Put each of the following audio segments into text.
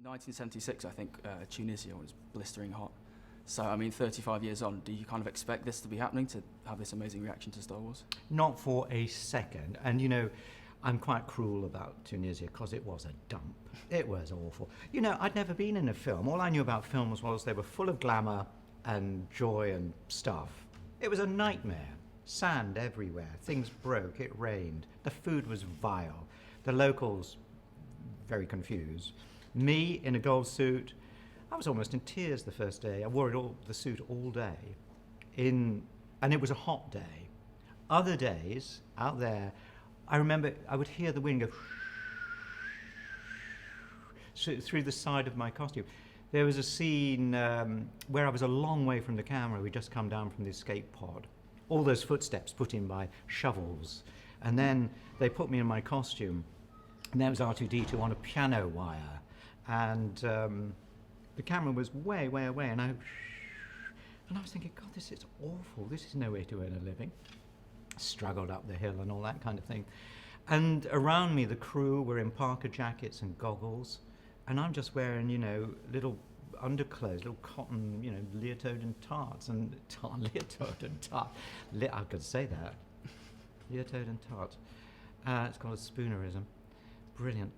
1976, I think, Tunisia was blistering hot. So, I mean, 35 years on, do you kind of expect this to be happening, to have this amazing reaction to Star Wars? Not for a second. And, you know, I'm quite cruel about Tunisia because it was a dump. It was awful. You know, I'd never been in a film. All I knew about films was they were full of glamour and joy and stuff. It was a nightmare. Sand everywhere. Things broke. It rained. The food was vile. The locals, very confused. Me in a gold suit. I was almost in tears the first day. I wore the suit all day. And it was a hot day. Other days, out there, I remember I would hear the wind go through the side of my costume. There was a scene where I was a long way from the camera. We'd just come down from the escape pod. All those footsteps put in by shovels. And then they put me in my costume. And there was R2-D2 on a piano wire. And the camera was way, way away. And I was thinking, God, this is awful. This is no way to earn a living. Struggled up the hill and all that kind of thing. And around me, the crew were in Parker jackets and goggles. And I'm just wearing, you know, little underclothes, little cotton, you know, leotard and tarts. And leotard and tart. I could say that. Leotard and tart. It's called a spoonerism. Brilliant.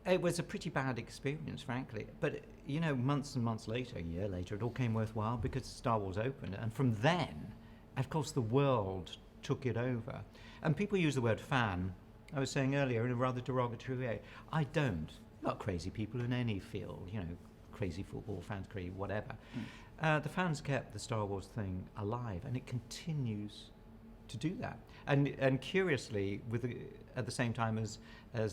It was a pretty bad experience, frankly. But, you know, months and months later, a year later, it all came worthwhile because Star Wars opened. And from then, of course, the world took it over. And people use the word fan, I was saying earlier, in a rather derogatory way. I don't. Not crazy people in any field, you know, crazy football fans, crazy whatever. The fans kept the Star Wars thing alive, and it continues to do that. And curiously, at the same time as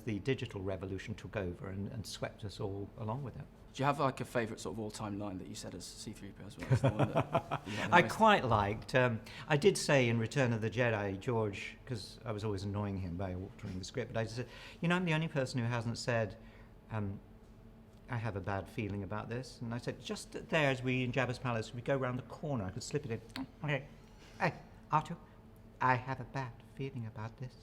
the digital revolution took over and swept us all along with it. Do you have like a favourite sort of all-time line that you said as C-3PO as well? As the one that I quite liked. I did say in Return of the Jedi, George, because I was always annoying him by altering the script, but I said, you know, I'm the only person who hasn't said, I have a bad feeling about this. And I said, just there as we in Jabba's palace, we go round the corner, I could slip it in. Okay, hey, Artu, I have a bad feeling about this.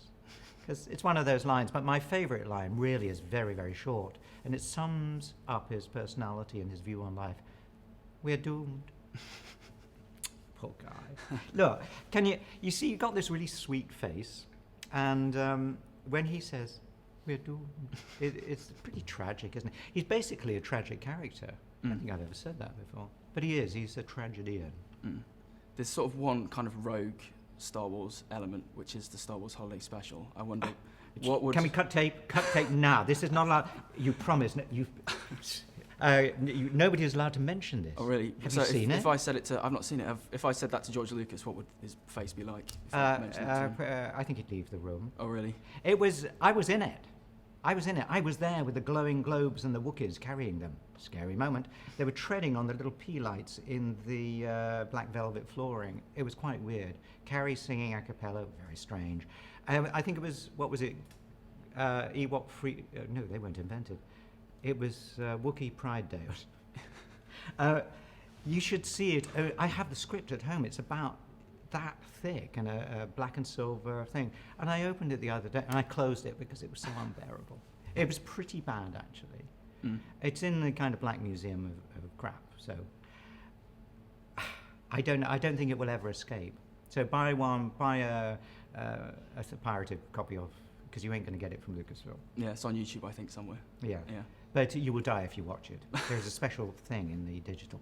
Because it's one of those lines, but my favourite line really is very, very short, and it sums up his personality and his view on life. We're doomed. Poor guy. Look, you see, you've got this really sweet face, and when he says, we're doomed, it's pretty tragic, isn't it? He's basically a tragic character. I don't think I've ever said that before. But he's a tragedian. There's sort of one kind of rogue Star Wars element, which is the Star Wars Holiday Special. I wonder, what would... Can we cut tape? Cut tape now. This is not allowed. You promised. Nobody is allowed to mention this. Oh, really? Have you seen it? If I said it to... I've not seen it. If I said that to George Lucas, what would his face be like? I think he'd leave the room. Oh, really? I was in it. I was there with the glowing globes and the Wookiees carrying them. Scary moment. They were treading on the little pea lights in the black velvet flooring. It was quite weird. Carrie singing a cappella, very strange. I think it was, what was it? Ewok Free... no, they weren't invented. It was Wookiee Pride Day. You should see it. I have the script at home. It's about that thick and a black and silver thing. And I opened it the other day and I closed it because it was so unbearable. It was pretty bad, actually. It's in the kind of Black Museum of crap. So I don't think it will ever escape. So buy a pirated copy of, because you ain't going to get it from Lucasfilm. Yeah, it's on YouTube, I think, somewhere. Yeah. But you will die if you watch it. There's a special thing in the digital.